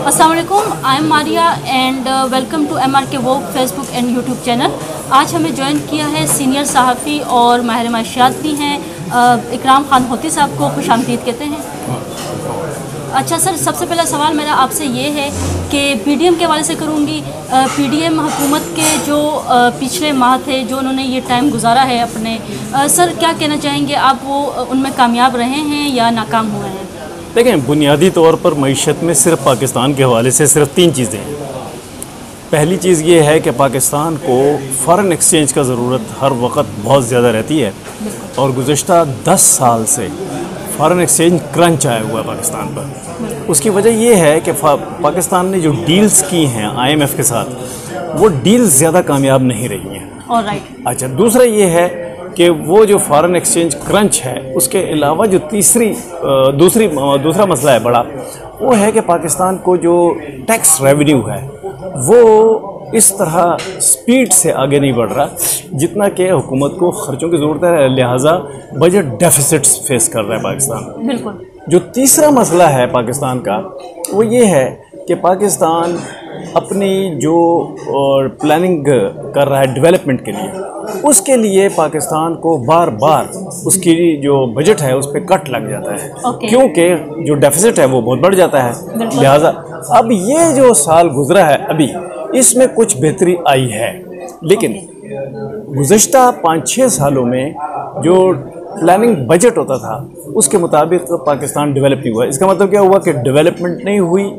अस्सलाम वालेकुम, I am Maria and welcome to MRK Vogue Facebook and YouTube channel. आज हमें ज्वाइन किया है सीनियर सहाफ़ी और माहिर माशियात भी हैं इकराम खान होती साहब को खुशामदीद कहते हैं। अच्छा सर, सबसे पहला सवाल मेरा आपसे ये है कि PDM के हवाले से करूँगी। PDM हुकूमत के जो पिछले माह थे, जो उन्होंने ये टाइम गुजारा है अपने, सर क्या कहना चाहेंगे आप, वो उनमें कामयाब रहे हैं या नाकाम हुए हैं? देखें, बुनियादी तौर पर मईशत में सिर्फ पाकिस्तान के हवाले से सिर्फ 3 चीज़ें हैं। पहली चीज़ ये है कि पाकिस्तान को फ़ॉरेन एक्सचेंज का ज़रूरत हर वक्त बहुत ज़्यादा रहती है और गुज़श्ता 10 साल से फ़ॉरेन एक्सचेंज क्रंच आया हुआ है पाकिस्तान पर। उसकी वजह ये है कि पाकिस्तान ने जो डील्स की हैं IMF के साथ, वो डील्स ज़्यादा कामयाब नहीं रही हैं। ऑलराइट। अच्छा, दूसरा ये है कि वो जो फ़ॉरेन एक्सचेंज क्रंच है, उसके अलावा जो दूसरा मसला है बड़ा, वो है कि पाकिस्तान को जो टैक्स रेवेन्यू है वो इस तरह स्पीड से आगे नहीं बढ़ रहा जितना कि हुकूमत को ख़र्चों की ज़रूरत है, लिहाजा बजट डेफिसिट्स फेस कर रहा है पाकिस्तान। बिल्कुल। जो तीसरा मसला है पाकिस्तान का, वो ये है कि पाकिस्तान अपनी जो प्लानिंग कर रहा है डेवलपमेंट के लिए, उसके लिए पाकिस्तान को बार बार उसकी जो बजट है उस पर कट लग जाता है क्योंकि जो डेफिसिट है वो बहुत बढ़ जाता है। लिहाजा अब ये जो साल गुजरा है अभी, इसमें कुछ बेहतरी आई है, लेकिन गुज़श्ता 5-6 सालों में जो प्लानिंग बजट होता था उसके मुताबिक पाकिस्तान डेवलप नहीं हुआ। इसका मतलब क्या हुआ कि डेवलपमेंट नहीं हुई,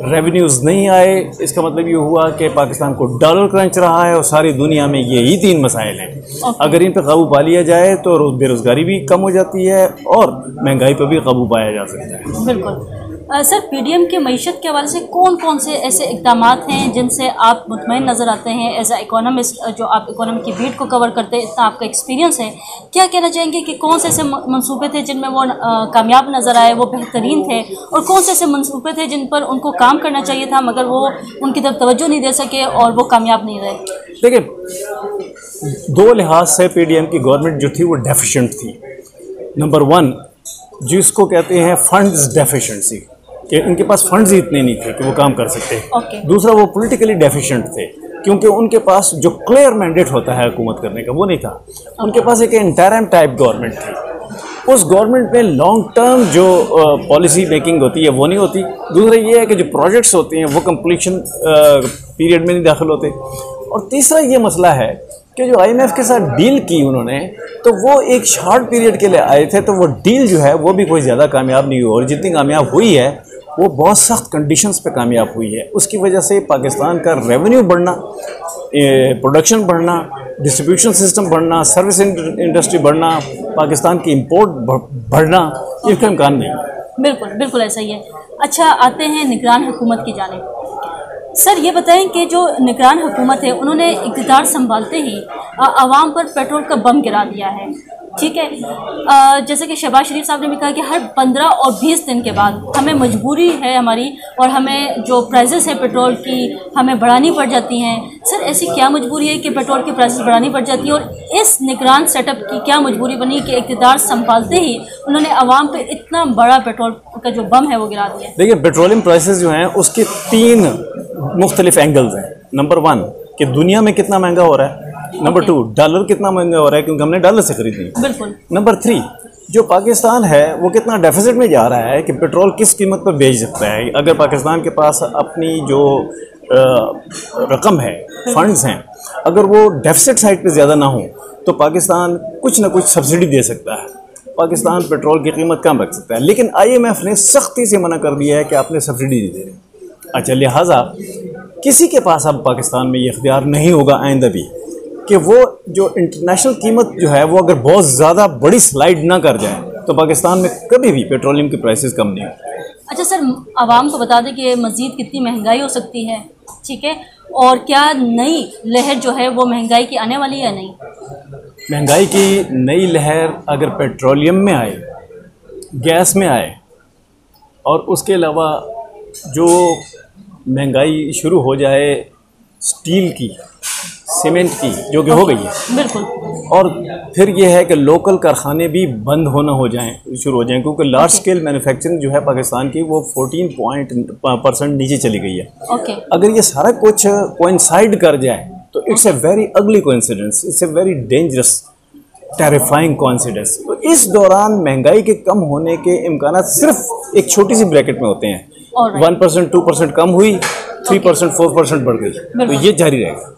रेवेन्यूज़ नहीं आए। इसका मतलब ये हुआ कि पाकिस्तान को डॉलर क्रंच रहा है और सारी दुनिया में यही 3 मसाइल हैं। अगर इन पर काबू पा लिया जाए तो बेरोज़गारी भी कम हो जाती है और महंगाई पर भी काबू पाया जा सकता है। बिल्कुल। सर, PDM के मईशत के हवाले से कौन कौन से ऐसे इक़दाम हैं जिनसे आप मुतमईन नज़र आते हैं? एज ए इकोनॉमिस्ट, जो आप इकोनॉमी की बीट को कवर करते हैं, इतना आपका एक्सपीरियंस है, क्या कहना चाहेंगे कि कौन से ऐसे मंसूबे थे जिनमें वो कामयाब नज़र आए, वो बेहतरीन थे, और कौन से ऐसे मंसूबे थे जिन पर उनको काम करना चाहिए था मगर वो उनकी तरफ तवज्जो नहीं दे सके और वो कामयाब नहीं रहे? देखिए, 2 लिहाज से PDM की गवर्नमेंट जो थी वो डेफिशिएंट थी। नंबर 1 जिसको कहते हैं फंड्स डेफिशिएंसी, कि इनके पास फंड्स ही इतने नहीं थे कि वो काम कर सकते। दूसरा, वो पॉलिटिकली डेफिशिएंट थे क्योंकि उनके पास जो क्लियर मैंडेट होता है हुकूमत करने का वो नहीं था। उनके पास एक इंटरिम टाइप गवर्नमेंट थी। उस गवर्नमेंट में लॉन्ग टर्म जो पॉलिसी मेकिंग होती है वो नहीं होती। दूसरा ये है कि जो प्रोजेक्ट्स होते हैं वो कंप्लीशन पीरियड में नहीं दाखिल होते। और तीसरा ये मसला है कि जो IMF के साथ डील की उन्होंने, तो वो एक शॉर्ट पीरियड के लिए आए थे, तो वो डील जो है वो भी कोई ज़्यादा कामयाब नहीं हुई, और जितनी कामयाब हुई है वो बहुत सख्त कंडीशंस पे कामयाब हुई है। उसकी वजह से पाकिस्तान का रेवेन्यू बढ़ना, प्रोडक्शन बढ़ना, डिस्ट्रीब्यूशन सिस्टम बढ़ना, सर्विस इंडस्ट्री बढ़ना, पाकिस्तान की इंपोर्ट बढ़ना, इसका इम्कान नहीं है। बिल्कुल बिल्कुल ऐसा ही है। अच्छा, आते हैं निगरान हुकूमत की जानिब। सर ये बताएं कि जो निगरान हुकूमत है, उन्होंने इक़्तिदार संभालते ही आवाम पर पेट्रोल का बम गिरा दिया है, ठीक है। जैसे कि शहबाज शरीफ साहब ने भी कहा कि हर 15 और 20 दिन के बाद हमें मजबूरी है हमारी, और हमें जो प्राइसेस है पेट्रोल की हमें बढ़ानी पड़ जाती हैं। सर, ऐसी क्या मजबूरी है कि पेट्रोल की प्राइसेस बढ़ानी पड़ जाती है, और इस निगरान सेटअप की क्या मजबूरी बनी कि इक़्तिदार संभालते ही उन्होंने आवाम पे इतना बड़ा पेट्रोल का जो बम है वो गिरा दिया? देखिए, पेट्रोलियम प्राइसेस जो हैं उसके 3 मुख्तलिफ एंगल्स हैं। नंबर 1 कि दुनिया में कितना महंगा हो रहा है। नंबर 2 डॉलर कितना महंगा हो रहा है क्योंकि हमने डॉलर से खरीदी। बिल्कुल। नंबर 3 जो पाकिस्तान है वो कितना डेफिसिट में जा रहा है कि पेट्रोल किस कीमत पर बेच सकता है। अगर पाकिस्तान के पास अपनी जो रकम है, फंड्स हैं, अगर वो डेफिसिट साइड पे ज़्यादा ना हो तो पाकिस्तान कुछ ना कुछ सब्सिडी दे सकता है, पाकिस्तान पेट्रोल की कीमत कम रख सकता है। लेकिन IMF ने सख्ती से मना कर दिया है कि आपने सब्सिडी नहीं दे रहे। अच्छा, लिहाजा किसी के पास अब पाकिस्तान में ये इख्तियार नहीं होगा आइंदा भी कि वो जो इंटरनेशनल कीमत जो है वो अगर बहुत ज़्यादा बड़ी स्लाइड ना कर जाए तो पाकिस्तान में कभी भी पेट्रोलियम की प्राइसेस कम नहीं होगी। अच्छा सर, आवाम को बता दें कि मज़ीद कितनी महंगाई हो सकती है, ठीक है, और क्या नई लहर जो है वो महंगाई की आने वाली है या नहीं? महंगाई की नई लहर अगर पेट्रोलियम में आए, गैस में आए, और उसके अलावा जो महंगाई शुरू हो जाए स्टील की, सीमेंट की जो कि हो गई है, बिल्कुल, और फिर ये है कि लोकल कारखाने भी बंद होना शुरू हो जाएं, क्योंकि लार्ज स्केल मैन्युफैक्चरिंग जो है पाकिस्तान की वो 14% नीचे चली गई है। अगर ये सारा कुछ कोइंसाइड कर जाए तो it's a very ugly coincidence, it's a very dangerous terrifying coincidence. तो इस दौरान महंगाई के कम होने के इम्कान सिर्फ एक छोटी सी ब्रैकेट में होते हैं, 1% 2% कम हुई, 3% 4% बढ़ गई, तो ये जारी रहेगा।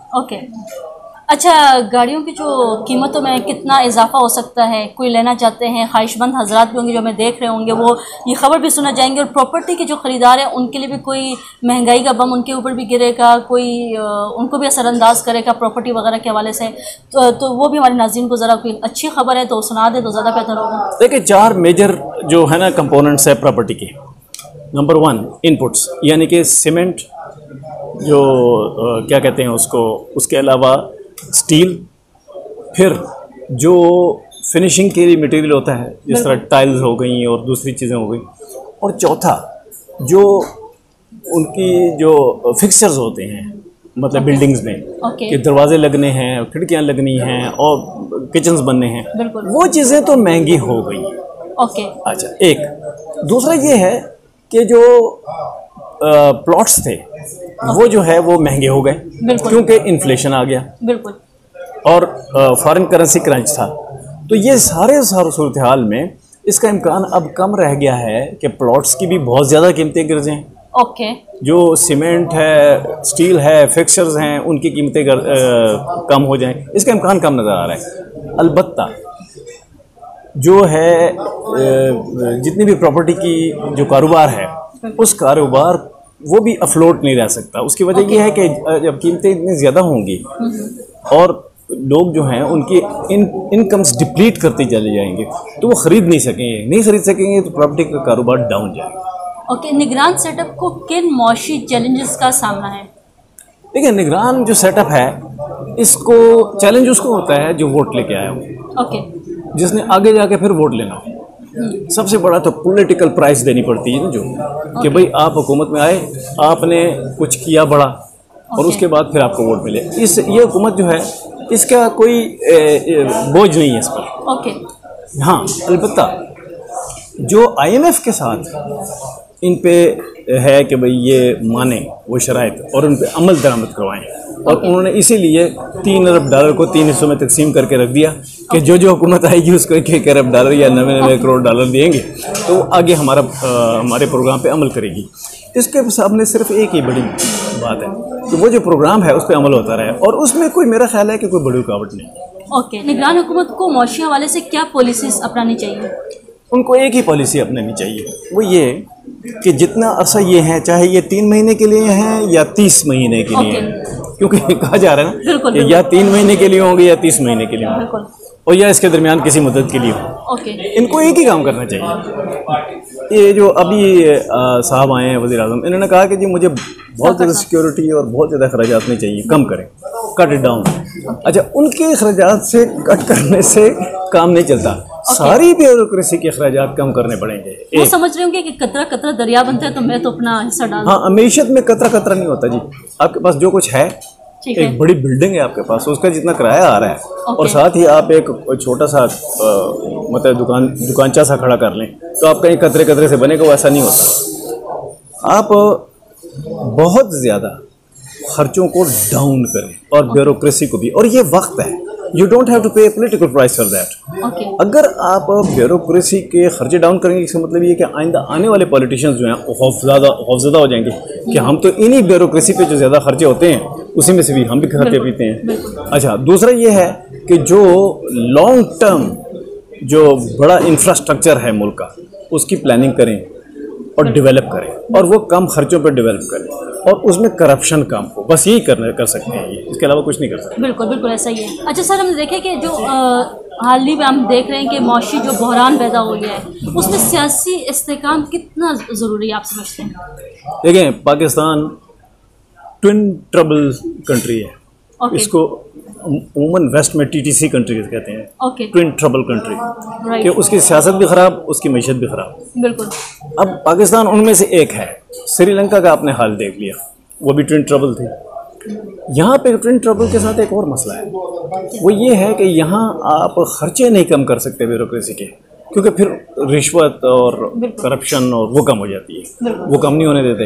अच्छा, गाड़ियों की जो कीमतों में कितना इजाफा हो सकता है? कोई लेना चाहते हैं, ख्वाहिशमंद हजरात भी होंगे जो हमें देख रहे होंगे, वो ये खबर भी सुना जाएंगे, और प्रॉपर्टी के जो ख़रीदार हैं उनके लिए भी कोई महंगाई का बम उनके ऊपर भी गिरेगा, कोई उनको भी असरअंदाज करेगा प्रॉपर्टी वगैरह के हवाले से, तो वो भी हमारे नाज़रीन को ज़रा कोई अच्छी खबर है तो सुना दे तो ज़्यादा बेहतर होगा। देखिए, 4 मेजर जो है ना कंपोनेंट्स है प्रॉपर्टी के। नंबर 1 इनपुट्स, यानी कि सीमेंट, जो क्या कहते हैं उसको, उसके अलावा स्टील, फिर जो फिनिशिंग के लिए मटेरियल होता है जिस तरह टाइल्स हो गई और दूसरी चीज़ें हो गई, और चौथा जो उनकी जो फिक्सचर्स होते हैं, मतलब बिल्डिंग्स में कि दरवाजे लगने हैं, खिड़कियां लगनी हैं और किचन्स बनने हैं, वो चीज़ें तो महंगी हो गई। अच्छा, एक दूसरा ये है कि जो प्लॉट्स थे वो जो है वो महंगे हो गए क्योंकि इन्फ्लेशन आ गया, बिल्कुल, और फॉरेन करेंसी क्रंच था। तो ये सारे सूरत हाल में इसका इम्कान अब कम रह गया है कि प्लॉट्स की भी बहुत ज़्यादा कीमतें गिर जाएं। जो सीमेंट है, स्टील है, फिक्सचर्स हैं, उनकी कीमतें कम हो जाएं, इसका इम्कान कम नज़र आ रहा है। अलबत्ता जो है जितनी भी प्रॉपर्टी की जो कारोबार है, उस कारोबार वो भी अफलोट नहीं रह सकता। उसकी वजह यह है कि जब कीमतें इतनी ज़्यादा होंगी और लोग जो हैं उनकी इनकम्स डिप्लीट करते चले जाएंगे तो वो ख़रीद नहीं सकेंगे तो प्रॉपर्टी का कारोबार डाउन जाएगा। निगरान सेटअप को किन मौशी चैलेंजेस का सामना है? देखिए, निगरान जो सेटअप है, इसको चैलेंज उसको होता है जो वोट लेके आया हो, जिसने आगे जाके फिर वोट लेना हो। सबसे बड़ा तो पॉलिटिकल प्राइस देनी पड़ती है ना, जो कि भाई आप हुकूमत में आए, आपने कुछ किया बड़ा, और उसके बाद फिर आपको वोट मिले। ये हुकूमत जो है इसका कोई बोझ नहीं है इस पर। हाँ, अलबत्ता जो IMF के साथ इन पे है कि भाई ये माने वो शराइत और उन पे अमल दरामद करवाएं, और उन्होंने इसीलिए $3 अरब को 3 हिस्सों में तकसीम करके रख दिया कि जो हुकूमत आएगी उसको $1 अरब या 99 करोड़ डॉलर देंगे तो आगे हमारे प्रोग्राम पे अमल करेगी। इसके सामने सिर्फ एक ही बड़ी बात है कि वो जो प्रोग्राम है उस पर अमल होता रहे, और उसमें कोई, मेरा ख्याल है कि कोई बड़ी रुकावट नहीं। निगरान हुकूमत को मौशी हवाले से क्या पॉलिसीज अपनानी चाहिए? उनको एक ही पॉलिसी अपनानी चाहिए, वो ये कि जितना अरसा ये है, चाहे ये 3 महीने के लिए हैं या 30 महीने के लिए हैं, क्योंकि कहा जा रहा है ना कि या 3 महीने के लिए होंगे या 30 महीने के लिए होंगे, और या इसके दरमियान किसी मुद्दत के लिए हो। इनको एक ही काम करना चाहिए। ये जो अभी साहब आए हैं वज़ीर-ए-आज़म, इन्होंने कहा कि जी मुझे बहुत ज़्यादा सिक्योरिटी और बहुत ज़्यादा खर्चात नहीं चाहिए, कम करें, कट इट डाउन। अच्छा, उनके खर्चात से कट करने से काम नहीं चलता, सारी ब्यूरोक्रेसी के खर्चात कम करने पड़ेंगे। वो समझ रहे होंगे कि कतरा कतरा दरिया बनता है तो मैं तो अपना हिस्सा डाल। हाँ, अमीशत में कतरा कतरा नहीं होता जी। आपके पास जो कुछ है, एक बड़ी बिल्डिंग है आपके पास, उसका जितना किराया आ रहा है, और साथ ही आप एक छोटा सा मतलब दुकानचा सा खड़ा कर लें तो आप कहीं कतरे कतरे से बनेगा, वो ऐसा नहीं होता। आप बहुत ज़्यादा खर्चों को डाउन करें और ब्यूरोक्रेसी को भी, और ये वक्त है, यू डोंट हैव टू पे पॉलिटिकल प्राइस फॉर दैट। अगर आप ब्यूरोक्रेसी के खर्चे डाउन करेंगे, इसका मतलब ये कि आइंदा आने वाले पॉलिटिशियंस जो हैं खौफज़दा हो जाएंगे कि हम तो इन्हीं ब्यूरोक्रेसी पे जो ज़्यादा खर्चे होते हैं उसी में से भी हम भी खाते पीते हैं। अच्छा, दूसरा ये है कि जो लॉन्ग टर्म जो बड़ा इंफ्रास्ट्रक्चर है मुल्क का, उसकी प्लानिंग करें और डेवलप करें, और वो कम खर्चों पर डेवलप करें, और उसमें करप्शन कम हो, बस यही कर सकते हैं, ये इसके अलावा कुछ नहीं कर सकते। बिल्कुल ऐसा ही है। अच्छा सर, हमने देखे कि जो हाल ही में हम देख रहे हैं कि मौशी जो बहरान पैदा हो गया है, उसमें सियासी इस्तेहकाम कितना ज़रूरी है आप समझते हैं? देखें, पाकिस्तान ट्विन ट्रबल कंट्री है, इसको उमूमन वेस्ट में TTC कंट्री कहते हैं, ट्विन ट्रबल कंट्री, कि उसकी सियासत भी ख़राब, उसकी मईशत भी ख़राब। बिल्कुल। अब पाकिस्तान उनमें से एक है। श्रीलंका का आपने हाल देख लिया, वो भी ट्विन ट्रबल थी। यहाँ पे ट्विन ट्रबल के साथ एक और मसला है, वो ये है कि यहाँ आप खर्चे नहीं कम कर सकते ब्यूरोक्रेसी के, क्योंकि फिर रिश्वत और करप्शन और वो कम हो जाती है, वो कम नहीं होने देते।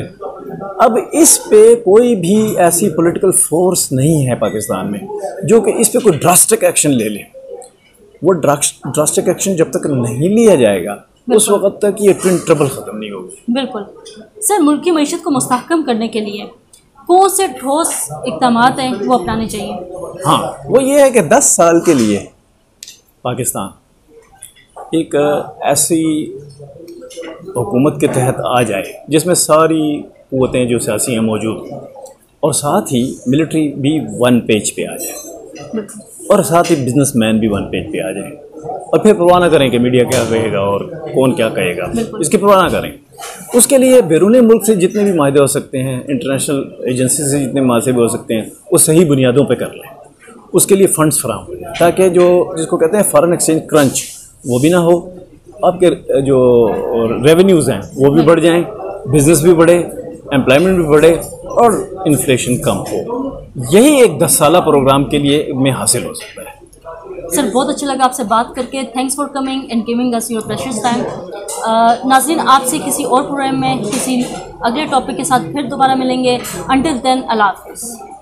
अब इस पे कोई भी ऐसी पॉलिटिकल फोर्स नहीं है पाकिस्तान में जो कि इस पे कोई ड्रास्टिक एक्शन ले ले। वो ड्रास्टिक एक्शन जब तक नहीं लिया जाएगा उस वक्त तक ये ट्विन ट्रबल ख़त्म नहीं होगी। बिल्कुल सर, मुल्क की मईशत को मुस्तहकम करने के लिए कौन से ठोस इक़दाम हैं वो अपनाने चाहिए? हाँ, वो ये है कि 10 साल के लिए पाकिस्तान एक ऐसी हुकूमत के तहत आ जाए जिसमें सारी क़ुव्वतें जो सियासी हैं मौजूद हों, और साथ ही मिलिट्री भी वन पेज पे आ जाए, और साथ ही बिजनेसमैन भी वन पेज पे आ जाए, और फिर परवाह ना करें कि मीडिया क्या कहेगा और कौन क्या कहेगा, इसकी परवाह ना करें। उसके लिए बैरूनी मुल्क से जितने भी माहदे हो सकते हैं, इंटरनेशनल एजेंसी से जितने माहदे भी हो सकते हैं, वो सही बुनियादों पे कर लें। उसके लिए फ़ंड्स फराहम हो जाए ताकि जो जिसको कहते हैं फ़ॉरेन एक्सचेंज क्रंच वो भी ना हो, आपके जो रेवेन्यूज़ हैं वो भी बढ़ जाएं, बिज़नेस भी बढ़े, एम्प्लॉयमेंट भी बढ़े और इन्फ्लेशन कम हो। यही एक 10 साला प्रोग्राम के लिए में हासिल हो सकता है। सर बहुत अच्छा लगा आपसे बात करके। Thanks for coming and giving us your precious time. नाज़रीन, आपसे किसी और प्रोग्राम में किसी अगले टॉपिक के साथ फिर दोबारा मिलेंगे। अंटिल देन, अल्लाह हाफ़िज़।